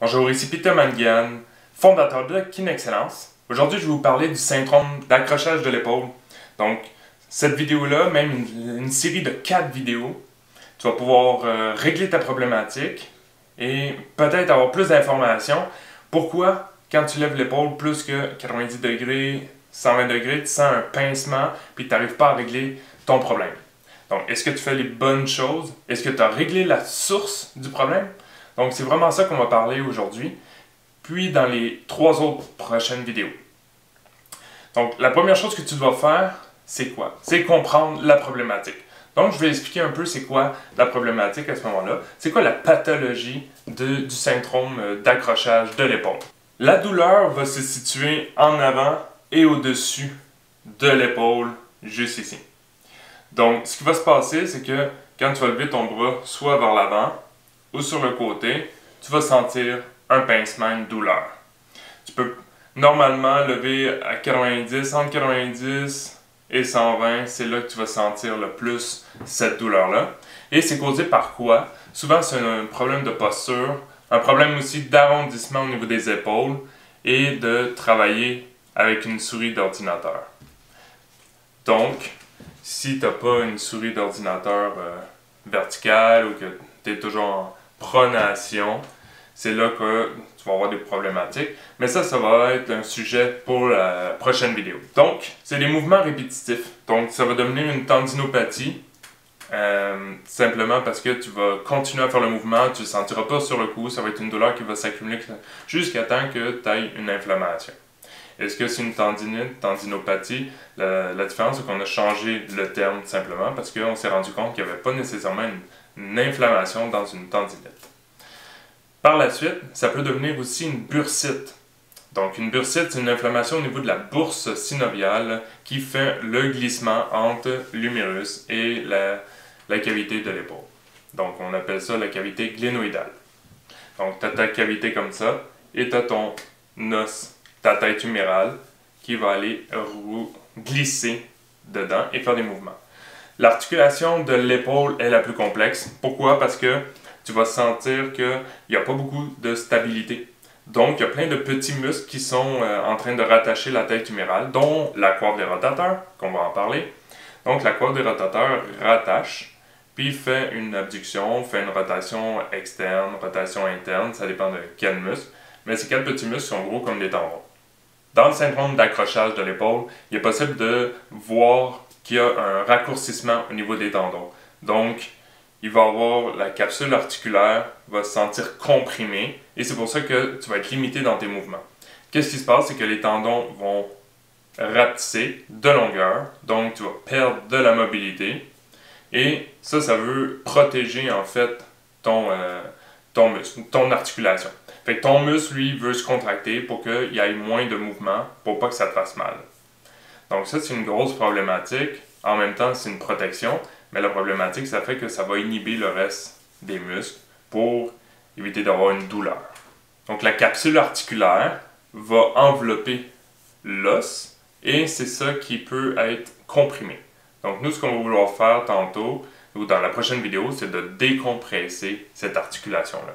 Bonjour, ici Peter Manguian, fondateur de KineXcellence. Aujourd'hui, je vais vous parler du syndrome d'accrochage de l'épaule. Donc, cette vidéo-là, même une série de 4 vidéos, tu vas pouvoir régler ta problématique et peut-être avoir plus d'informations. Pourquoi, quand tu lèves l'épaule plus que 90 degrés, 120 degrés, tu sens un pincement puis tu n'arrives pas à régler ton problème? Donc, est-ce que tu fais les bonnes choses? Est-ce que tu as réglé la source du problème? Donc, c'est vraiment ça qu'on va parler aujourd'hui, puis dans les 3 autres prochaines vidéos. Donc, la première chose que tu dois faire, c'est quoi? C'est comprendre la problématique. Donc, je vais expliquer un peu c'est quoi la problématique à ce moment-là. C'est quoi la pathologie du syndrome d'accrochage de l'épaule? La douleur va se situer en avant et au-dessus de l'épaule, juste ici. Donc, ce qui va se passer, c'est que quand tu vas lever ton bras soit vers l'avant ou sur le côté, tu vas sentir un pincement, une douleur. Tu peux normalement lever à 90, entre 90 et 120, c'est là que tu vas sentir le plus cette douleur-là. Et c'est causé par quoi? Souvent, c'est un problème de posture, un problème aussi d'arrondissement au niveau des épaules et de travailler avec une souris d'ordinateur. Donc, si tu n'as pas une souris d'ordinateur verticale ou que tu es toujours en pronation, c'est là que tu vas avoir des problématiques. Mais ça va être un sujet pour la prochaine vidéo. Donc, c'est des mouvements répétitifs. Donc, ça va devenir une tendinopathie. Simplement parce que tu vas continuer à faire le mouvement, tu ne le sentiras pas sur le coup. Ça va être une douleur qui va s'accumuler jusqu'à temps que tu aies une inflammation. Est-ce que c'est une tendinite, tendinopathie? La différence, c'est qu'on a changé le terme simplement parce qu'on s'est rendu compte qu'il n'y avait pas nécessairement une inflammation dans une tendinite. Par la suite, ça peut devenir aussi une bursite. Donc, une bursite, c'est une inflammation au niveau de la bourse synoviale qui fait le glissement entre l'humérus et la cavité de l'épaule. Donc, on appelle ça la cavité glénoïdale. Donc, tu as ta cavité comme ça et tu as ton os, ta tête humérale qui va aller glisser dedans et faire des mouvements. L'articulation de l'épaule est la plus complexe. Pourquoi? Parce que tu vas sentir qu'il n'y a pas beaucoup de stabilité. Donc, il y a plein de petits muscles qui sont en train de rattacher la tête humérale, dont la coiffe des rotateurs, qu'on va en parler. Donc, la coiffe des rotateurs rattache, puis fait une abduction, fait une rotation externe, rotation interne, ça dépend de quel muscle. Mais ces 4 petits muscles sont gros comme des tendons. Dans le syndrome d'accrochage de l'épaule, il est possible de voir qu'il y a un raccourcissement au niveau des tendons. Donc, il va avoir la capsule articulaire va se sentir comprimée et c'est pour ça que tu vas être limité dans tes mouvements. Qu'est-ce qui se passe? C'est que les tendons vont rapetisser de longueur, donc tu vas perdre de la mobilité et ça veut protéger en fait ton muscle, ton articulation. Fait que ton muscle, lui, veut se contracter pour qu'il y ait moins de mouvement, pour pas que ça te fasse mal. Donc ça, c'est une grosse problématique. En même temps, c'est une protection, mais la problématique, ça fait que ça va inhiber le reste des muscles pour éviter d'avoir une douleur. Donc la capsule articulaire va envelopper l'os et c'est ça qui peut être comprimé. Donc nous, ce qu'on va vouloir faire tantôt, ou dans la prochaine vidéo, c'est de décompresser cette articulation-là.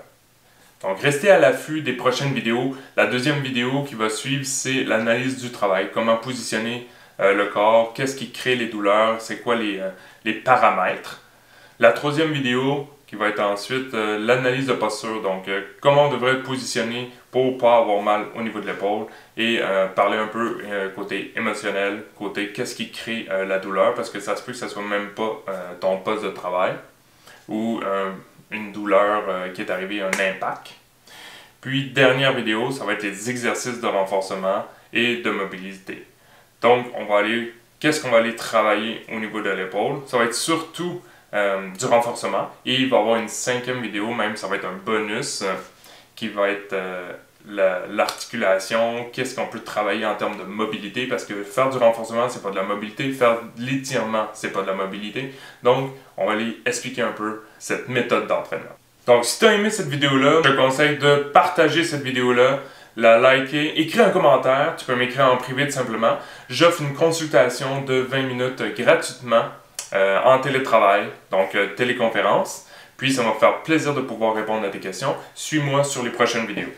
Donc, restez à l'affût des prochaines vidéos. La deuxième vidéo qui va suivre, c'est l'analyse du travail. Comment positionner le corps, qu'est-ce qui crée les douleurs, c'est quoi les paramètres. La troisième vidéo qui va être ensuite l'analyse de posture. Donc, comment on devrait être positionné pour ne pas avoir mal au niveau de l'épaule et parler un peu côté émotionnel, côté qu'est-ce qui crée la douleur parce que ça se peut que ce soit même pas ton poste de travail ou une douleur qui est arrivée, un impact. Puis, dernière vidéo, ça va être les exercices de renforcement et de mobilité. Donc, qu'est-ce qu'on va aller travailler au niveau de l'épaule? Ça va être surtout du renforcement et il va y avoir une 5e vidéo, même ça va être un bonus qui va être l'articulation, qu'est-ce qu'on peut travailler en termes de mobilité parce que faire du renforcement, c'est pas de la mobilité, faire de l'étirement, c'est pas de la mobilité. Donc, on va aller expliquer un peu cette méthode d'entraînement. Donc, si tu as aimé cette vidéo-là, je te conseille de partager cette vidéo-là, la liker, écrire un commentaire, tu peux m'écrire en privé tout simplement. J'offre une consultation de 20 minutes gratuitement en télétravail, donc téléconférence. Puis ça va me faire plaisir de pouvoir répondre à tes questions. Suis-moi sur les prochaines vidéos.